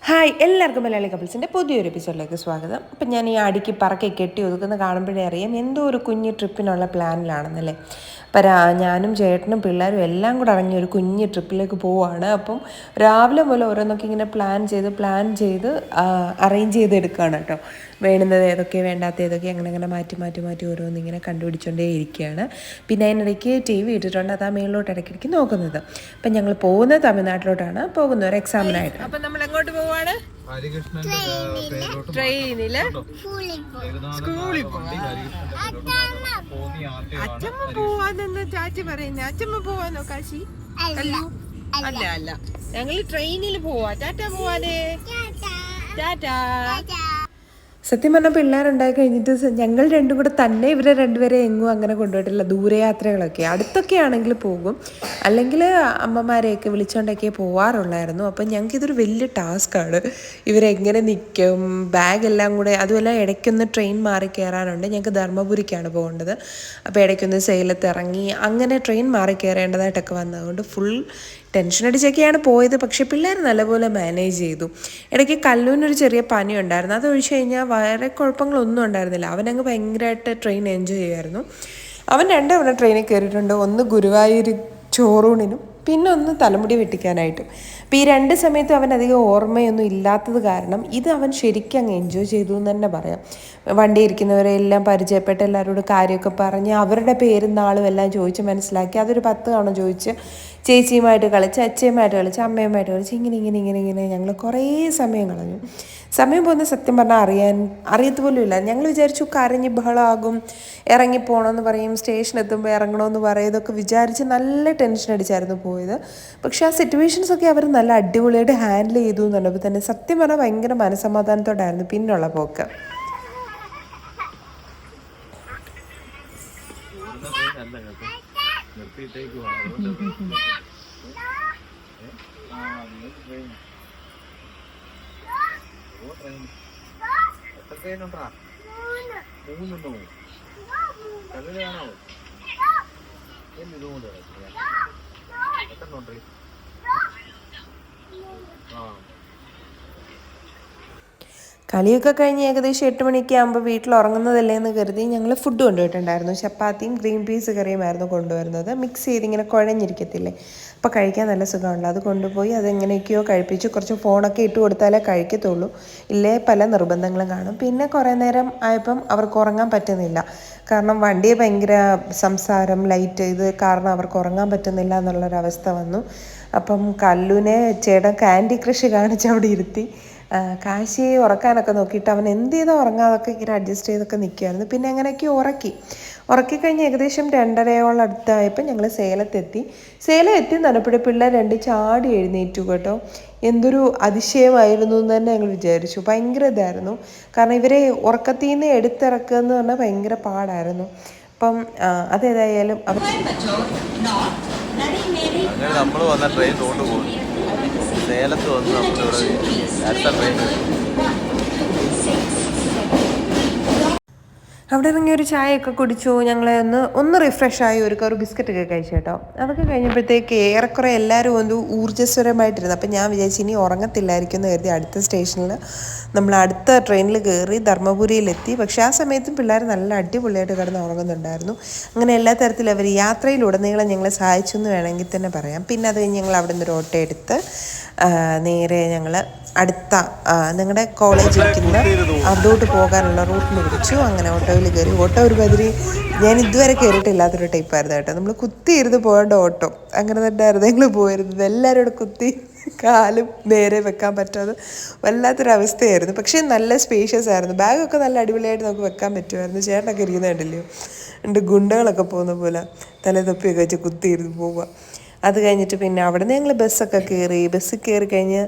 Hi, എല്ലാവർക്കും മലയാളി കപ്പിൾസിൻ്റെ പുതിയൊരു എപ്പിസോഡിലേക്ക് സ്വാഗതം. അപ്പം ഞാൻ ഈ അടിക്ക് പറക്കെ കെട്ടി ഒതുക്കുന്ന കാണുമ്പോഴേ അറിയാം എന്തോ ഒരു കുഞ്ഞ് ട്രിപ്പിനുള്ള പ്ലാനിലാണെന്നല്ലേ. അപ്പം ഞാനും ചേട്ടനും പിള്ളേരും എല്ലാം കൂടെ ഇറങ്ങി ഒരു കുഞ്ഞ് ട്രിപ്പിലേക്ക് പോവുകയാണ്. അപ്പം രാവിലെ മുതൽ ഓരോന്നൊക്കെ ഇങ്ങനെ പ്ലാൻ ചെയ്ത് അറേഞ്ച് ചെയ്തെടുക്കുകയാണ് കേട്ടോ. വേണ്ടുന്നത് ഏതൊക്കെ വേണ്ടാത്ത ഏതൊക്കെ അങ്ങനെ മാറ്റി ഓരോന്നിങ്ങനെ കണ്ടുപിടിച്ചുകൊണ്ടേ ഇരിക്കുകയാണ്. പിന്നെ അതിനിടയ്ക്ക് TV ഇട്ടിട്ടുണ്ട്, അതാ മേളിലോട്ട് ഇടയ്ക്കിടയ്ക്ക് നോക്കുന്നത്. അപ്പം ഞങ്ങൾ പോകുന്നത് തമിഴ്നാട്ടിലോട്ടാണ്, പോകുന്നത് ഒരു എക്സാമിനായിട്ട്. അപ്പം നമ്മൾ എങ്ങോട്ട് പോവാണ്? ട്രെയിനില് സ്കൂളിൽ അച്ഛമ്മ പോവാന്നെന്ന് ചാച്ചി പറയുന്നേ. അച്ഛമ്മ പോവാന്നോ കാശി? അല്ല അല്ല, ഞങ്ങള് ട്രെയിനിൽ പോവാ. ടാറ്റാ പോവാനേ, ടാറ്റാ. സത്യം പറഞ്ഞാൽ പിള്ളേരുണ്ടായി കഴിഞ്ഞിട്ട് ഞങ്ങൾ രണ്ടും കൂടെ തന്നെ ഇവരെ രണ്ടുപേരെ എങ്ങും അങ്ങനെ കൊണ്ടുപോയിട്ടില്ല. ദൂരയാത്രകളൊക്കെ അടുത്തൊക്കെ ആണെങ്കിൽ പോകും, അല്ലെങ്കിൽ അമ്മമാരെയൊക്കെ വിളിച്ചുകൊണ്ടൊക്കെ പോവാറുള്ളായിരുന്നു. അപ്പം ഞങ്ങൾക്കിതൊരു വലിയ ടാസ്ക്കാണ്. ഇവരെങ്ങനെ നിൽക്കും, ബാഗെല്ലാം കൂടെ. അതുപോലെ ഇടയ്ക്കൊന്ന് ട്രെയിൻ മാറി കയറാനുണ്ട്. ഞങ്ങൾക്ക് ധർമ്മപുരിക്കാണ് പോകേണ്ടത്. അപ്പോൾ ഇടയ്ക്കൊന്ന് സേലത്ത് ഇറങ്ങി അങ്ങനെ ട്രെയിൻ മാറി കയറേണ്ടതായിട്ടൊക്കെ വന്നതുകൊണ്ട് ഫുൾ ടെൻഷൻ അടിച്ചൊക്കെയാണ് പോയത്. പക്ഷേ പിള്ളേർ നല്ലപോലെ മാനേജ് ചെയ്തു. ഇടയ്ക്ക് കല്ലൂനൊരു ചെറിയ പനി ഉണ്ടായിരുന്നു. അത് ഒഴിച്ച് കഴിഞ്ഞാൽ വേറെ കുഴപ്പങ്ങളൊന്നും ഉണ്ടായിരുന്നില്ല. അവനങ്ങ് ഭയങ്കരമായിട്ട് ട്രെയിൻ എൻജോയ് ചെയ്യുമായിരുന്നു. അവൻ രണ്ടവണ ട്രെയിനിൽ കയറിയിട്ടുണ്ട്. ഒന്ന് ഗുരുവായൂർ ചോറൂണിനും പിന്നെ ഒന്ന് തലമുടി വെട്ടിക്കാനായിട്ടും. അപ്പോൾ ഈ രണ്ട് സമയത്തും അവൻ അധികം ഓർമ്മയൊന്നും ഇല്ലാത്തത് കാരണം ഇത് അവൻ ശരിക്കും അങ്ങ് എൻജോയ് ചെയ്തു എന്ന് തന്നെ പറയാം. വണ്ടി ഇരിക്കുന്നവരെ എല്ലാം പരിചയപ്പെട്ട് എല്ലാവരോടും കാര്യമൊക്കെ പറഞ്ഞ് അവരുടെ പേരും നാളും എല്ലാം ചോദിച്ച് മനസ്സിലാക്കി. അതൊരു 10 തവണ ചോദിച്ച് ചേച്ചിയുമായിട്ട് കളിച്ച്, അച്ഛയുമായിട്ട് കളിച്ച്, അമ്മയുമായിട്ട് കളിച്ച്, ഇങ്ങനെ ഞങ്ങൾ കുറേ സമയം കളഞ്ഞു. സമയം പോകുന്ന സത്യം പറഞ്ഞാൽ അറിയത്തുപോലും ഇല്ല. ഞങ്ങൾ വിചാരിച്ചു കരഞ്ഞ് ബഹളമാകും, ഇറങ്ങിപ്പോണമെന്ന് പറയും, സ്റ്റേഷൻ എത്തുമ്പോൾ ഇറങ്ങണമെന്ന് പറയും. ഇതൊക്കെ വിചാരിച്ച് നല്ല ടെൻഷൻ അടിച്ചായിരുന്നു പോയത്. പക്ഷെ ആ സിറ്റുവേഷൻസൊക്കെ അവർ നല്ല അടിപൊളിയായിട്ട് ഹാൻഡിൽ ചെയ്തു എന്നുള്ളപ്പോൾ തന്നെ സത്യം പറഞ്ഞാൽ ഭയങ്കര മനസ്സമാധാനത്തോടായിരുന്നു പിന്നുള്ള പോക്ക്. കളിയൊക്കെ കഴിഞ്ഞ് ഏകദേശം 8 മണിയൊക്കെ ആകുമ്പോൾ വീട്ടിൽ ഉറങ്ങുന്നതല്ലേ എന്ന് കരുതി ഞങ്ങൾ ഫുഡ് കൊണ്ടുപോയിട്ടുണ്ടായിരുന്നു. ചപ്പാത്തിയും ഗ്രീൻ പീസ് കറിയുമായിരുന്നു കൊണ്ടുവരുന്നത്. മിക്സ് ചെയ്തിങ്ങനെ കുഴഞ്ഞിരിക്കത്തില്ലേ, അപ്പോൾ കഴിക്കാൻ നല്ല സുഖമുണ്ട്. അത് കൊണ്ടുപോയി അതെങ്ങനെയൊക്കെയോ കഴിപ്പിച്ചു. കുറച്ച് ഫോണൊക്കെ ഇട്ട് കൊടുത്താലേ കഴിക്കത്തുള്ളൂ, ഇല്ലേ പല നിർബന്ധങ്ങളും കാണും. പിന്നെ കുറേ നേരം ആയപ്പം അവർക്ക് ഉറങ്ങാൻ പറ്റുന്നില്ല. കാരണം വണ്ടിയെ ഭയങ്കര സംസാരം, ലൈറ്റ് ഇത് കാരണം അവർക്ക് ഉറങ്ങാൻ പറ്റുന്നില്ല എന്നുള്ളൊരവസ്ഥ വന്നു. അപ്പം കല്ലുവിനെ ചേട്ടൻ കാൻഡി ക്രഷ് കാണിച്ച് അവിടെ ഇരുത്തി കാശിയെ ഉറക്കാനൊക്കെ നോക്കിയിട്ട് അവൻ എന്ത് ചെയ്തോ ഉറങ്ങാതൊക്കെ ഇങ്ങനെ അഡ്ജസ്റ്റ് ചെയ്തൊക്കെ നിൽക്കുമായിരുന്നു. പിന്നെ അങ്ങനെയൊക്കെ ഉറക്കിക്കഴിഞ്ഞ് ഏകദേശം 2:30 അടുത്തായപ്പോൾ ഞങ്ങൾ സേലം എത്തി നനപ്പുഴ പിള്ളേർ 2 ചാടി എഴുന്നേറ്റു കേട്ടോ. എന്തൊരു അതിശയമായിരുന്നു എന്ന് തന്നെ ഞങ്ങൾ വിചാരിച്ചു. ഭയങ്കര ഇതായിരുന്നു, കാരണം ഇവരെ ഉറക്കത്തിൽ നിന്ന് എടുത്തിറക്കുക എന്ന് പറഞ്ഞാൽ ഭയങ്കര പാടായിരുന്നു. അപ്പം അതേതായാലും നമ്മൾ വന്ന ട്രെയിൻ കൊണ്ടുപോകും. സേലത്ത് വന്ന് നമ്മളിവിടെ അടുത്ത ട്രെയിൻ അവിടെ ഇറങ്ങി ഒരു ചായയൊക്കെ കുടിച്ചു. ഞങ്ങൾ ഒന്ന് റിഫ്രഷായി ഒരു ബിസ്ക്കറ്റൊക്കെ കഴിച്ചു കേട്ടോ. അതൊക്കെ കഴിഞ്ഞപ്പോഴത്തേക്ക് ഏറെക്കുറെ എല്ലാവരും ഒന്ന് ഊർജ്ജസ്വരമായിട്ടിരുന്നു. അപ്പം ഞാൻ വിചാരിച്ചു ഇനി ഉറങ്ങത്തില്ലായിരിക്കും എന്ന് കരുതി അടുത്ത സ്റ്റേഷനിൽ നമ്മൾ അടുത്ത ട്രെയിനിൽ കയറി ധർമ്മപുരിയിലെത്തി. പക്ഷേ ആ സമയത്തും പിള്ളേർ നല്ല അടിപൊളിയായിട്ട് കിടന്ന് ഉറങ്ങുന്നുണ്ടായിരുന്നു. അങ്ങനെ എല്ലാ തരത്തിലും അവർ യാത്രയിലുടനീളം ഞങ്ങളെ സഹായിച്ചു എന്ന് വേണമെങ്കിൽ തന്നെ പറയാം. പിന്നെ അത് കഴിഞ്ഞ് ഞങ്ങൾ അവിടെ നിന്ന് ഒരു ഓട്ടോ എടുത്ത് നേരെ ഞങ്ങൾ അടുത്ത നിങ്ങളുടെ കോളേജ് ഇരിക്കുന്ന അവിടോട്ട് പോകാനുള്ള റൂട്ടിന് പിടിച്ചു. അങ്ങനെ ഓട്ടോയിൽ കയറി. ഓട്ടോ ഒരു ബദരി ഞാൻ ഇതുവരെ കയറിയിട്ടില്ലാത്തൊരു ടൈപ്പായിരുന്നു കേട്ടോ. നമ്മൾ കുത്തിയിരുന്ന് പോകേണ്ട ഓട്ടോ അങ്ങനെ തന്നെയായിരുന്നു ഞങ്ങൾ പോയിരുന്നത്. എല്ലാവരും കൂടെ കുത്തി കാലും നേരെ വെക്കാൻ പറ്റാതെ വല്ലാത്തൊരവസ്ഥയായിരുന്നു. പക്ഷേ നല്ല സ്പേഷ്യസ് ആയിരുന്നു. ബാഗൊക്കെ നല്ല അടിപൊളിയായിട്ട് നമുക്ക് വെക്കാൻ പറ്റുമായിരുന്നു. ചേട്ടനൊക്കെ ഇരിക്കുന്നത് കണ്ടില്ലയോ, രണ്ട് ഗുണ്ടകളൊക്കെ പോകുന്ന പോലെ തലതൊപ്പിയൊക്കെ വെച്ച് കുത്തിയിരുന്ന് പോവുക. അത് കഴിഞ്ഞിട്ട് പിന്നെ അവിടെ നിന്ന് ഞങ്ങൾ ബസ്സിൽ കയറി കഴിഞ്ഞ്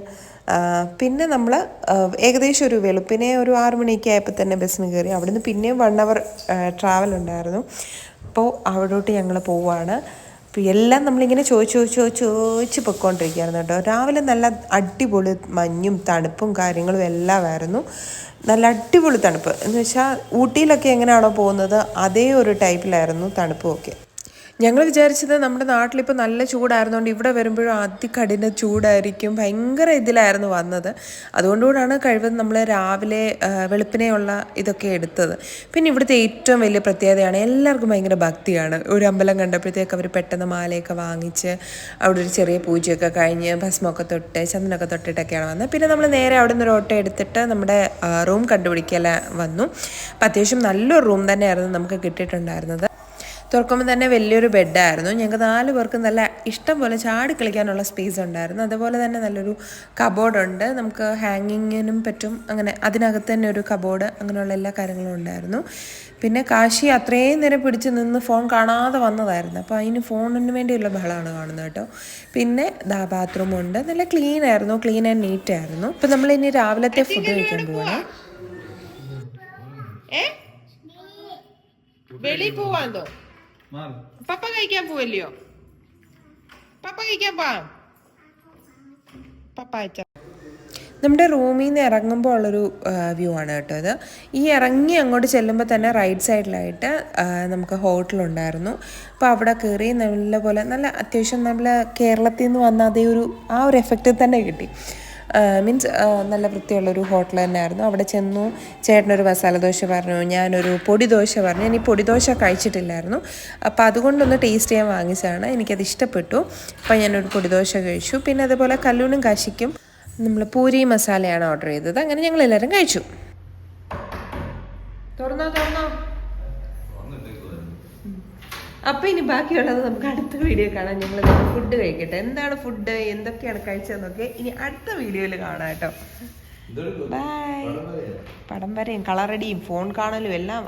പിന്നെ നമ്മൾ ഏകദേശം ഒരു വെളുപ്പിനെ ഒരു 6 മണിയൊക്കെ ആയപ്പോൾ തന്നെ ബസ്സിന് കയറി. അവിടുന്ന് പിന്നെയും 1 അവർ ട്രാവൽ ഉണ്ടായിരുന്നു. അപ്പോൾ അവിടോട്ട് ഞങ്ങൾ പോവുകയാണ്. അപ്പോൾ എല്ലാം നമ്മളിങ്ങനെ ചോദിച്ച് പൊയ്ക്കൊണ്ടിരിക്കുകയായിരുന്നു കേട്ടോ. രാവിലെ നല്ല അടിപൊളി മഞ്ഞും തണുപ്പും കാര്യങ്ങളും എല്ലാമായിരുന്നു. നല്ല അടിപൊളി തണുപ്പ് എന്ന് വെച്ചാൽ ഊട്ടിയിലൊക്കെ എങ്ങനെയാണോ പോകുന്നത് അതേ ഒരു ടൈപ്പിലായിരുന്നു തണുപ്പും ഒക്കെ. ഞങ്ങൾ വിചാരിച്ചത് നമ്മുടെ നാട്ടിലിപ്പോൾ നല്ല ചൂടായിരുന്നുകൊണ്ട് ഇവിടെ വരുമ്പോഴും അതികഠിന ചൂടായിരിക്കും, ഭയങ്കര ഇതിലായിരുന്നു വന്നത്. അതുകൊണ്ടുകൂടാണ് കഴിവതും നമ്മൾ രാവിലെ വെളുപ്പിനെയുള്ള ഇതൊക്കെ എടുത്തത്. പിന്നെ ഇവിടുത്തെ ഏറ്റവും വലിയ പ്രത്യേകതയാണ് എല്ലാവർക്കും ഭയങ്കര ഭക്തിയാണ്. ഒരു അമ്പലം കണ്ടപ്പോഴത്തേക്ക് അവർ പെട്ടെന്ന് മാലയൊക്കെ വാങ്ങിച്ച് അവിടെ ഒരു ചെറിയ പൂജയൊക്കെ കഴിഞ്ഞ് ഭസ്മമൊക്കെ തൊട്ട് ചന്ദനമൊക്കെ തൊട്ടിട്ടൊക്കെയാണ് വന്നത്. പിന്നെ നമ്മൾ നേരെ അവിടെ നിന്ന് ഒരു ഓട്ടോ എടുത്തിട്ട് നമ്മുടെ റൂം കണ്ടുപിടിക്കല വന്നു. അപ്പം അത്യാവശ്യം നല്ലൊരു റൂം തന്നെയായിരുന്നു നമുക്ക് കിട്ടിയിട്ടുണ്ടായിരുന്നത്. തുറക്കുമ്പോൾ തന്നെ വലിയൊരു ബെഡായിരുന്നു. ഞങ്ങൾക്ക് 4 പേർക്ക് നല്ല ഇഷ്ടം പോലെ ചാടി കളിക്കാനുള്ള സ്പേസ് ഉണ്ടായിരുന്നു. അതുപോലെ തന്നെ നല്ലൊരു കബോർഡുണ്ട്, നമുക്ക് ഹാങ്ങിങ്ങിനും പറ്റും. അങ്ങനെ അതിനകത്ത് തന്നെ ഒരു കബോർഡ്, അങ്ങനെയുള്ള എല്ലാ കാര്യങ്ങളും ഉണ്ടായിരുന്നു. പിന്നെ കാശി അത്രയും നേരം പിടിച്ച് നിന്ന് ഫോൺ കാണാതെ വന്നതായിരുന്നു. അപ്പോൾ അതിന് ഫോണിന് വേണ്ടിയുള്ള ബഹളമാണ് കാണുന്നത് കേട്ടോ. പിന്നെ ബാത്റൂമുണ്ട്, നല്ല ക്ലീൻ ആയിരുന്നു, ക്ലീൻ ആൻഡ് നീറ്റ് ആയിരുന്നു. ഇപ്പം നമ്മൾ ഇനി രാവിലത്തെ ഫുഡ് കഴിക്കാൻ പോകണം. വെളിയിൽ പോവാന്തോ? പപ്പ കഴിക്കാൻ പോവല്ലയോ? പപ്പ കഴിക്കാൻ പോവാം. പപ്പ അയച്ച നമ്മുടെ റൂമിൽ നിന്ന് ഇറങ്ങുമ്പോൾ ഉള്ളൊരു വ്യൂ ആണ് കേട്ടോ ഇത്. ഈ ഇറങ്ങി അങ്ങോട്ട് ചെല്ലുമ്പോൾ തന്നെ റൈറ്റ് സൈഡിലായിട്ട് നമുക്ക് ഹോട്ടലുണ്ടായിരുന്നു. അപ്പോൾ അവിടെ കയറി നല്ലപോലെ നല്ല അത്യാവശ്യം നമ്മൾ കേരളത്തിൽ നിന്ന് വന്ന അതേ ആ ഒരു എഫക്റ്റ് തന്നെ കിട്ടി. മീൻസ് നല്ല വൃത്തിയുള്ളൊരു ഹോട്ടൽ തന്നെയായിരുന്നു. അവിടെ ചെന്നു, ചേട്ടനൊരു മസാല ദോശ പറഞ്ഞു, ഞാനൊരു പൊടി ദോശ പറഞ്ഞു. ഇനി പൊടി ദോശ കഴിച്ചിട്ടില്ലായിരുന്നു, അപ്പോൾ അതുകൊണ്ടൊന്ന് ടേസ്റ്റ് ചെയ്യാൻ വാങ്ങിച്ചതാണ്. എനിക്കത് ഇഷ്ടപ്പെട്ടു. അപ്പോൾ ഞാനൊരു പൊടി ദോശ കഴിച്ചു. പിന്നെ അതുപോലെ കല്ലൂനും കാശിക്കും നമ്മൾ പൂരി മസാലയാണ് ഓർഡർ ചെയ്തത്. അങ്ങനെ ഞങ്ങൾ എല്ലാവരും കഴിച്ചു. തുറന്നോ. അപ്പം ഇനി ബാക്കിയുള്ളത് നമുക്ക് അടുത്ത വീഡിയോ കാണാം. ഞങ്ങൾ ഫുഡ് കഴിക്കട്ടെ. എന്താണ് ഫുഡ്, എന്തൊക്കെയാണ് കഴിച്ചതെന്നൊക്കെ ഇനി അടുത്ത വീഡിയോയിൽ കാണാം കേട്ടോ. ബൈ. പടം വരെയും കളറടിയും ഫോൺ കാണലും എല്ലാം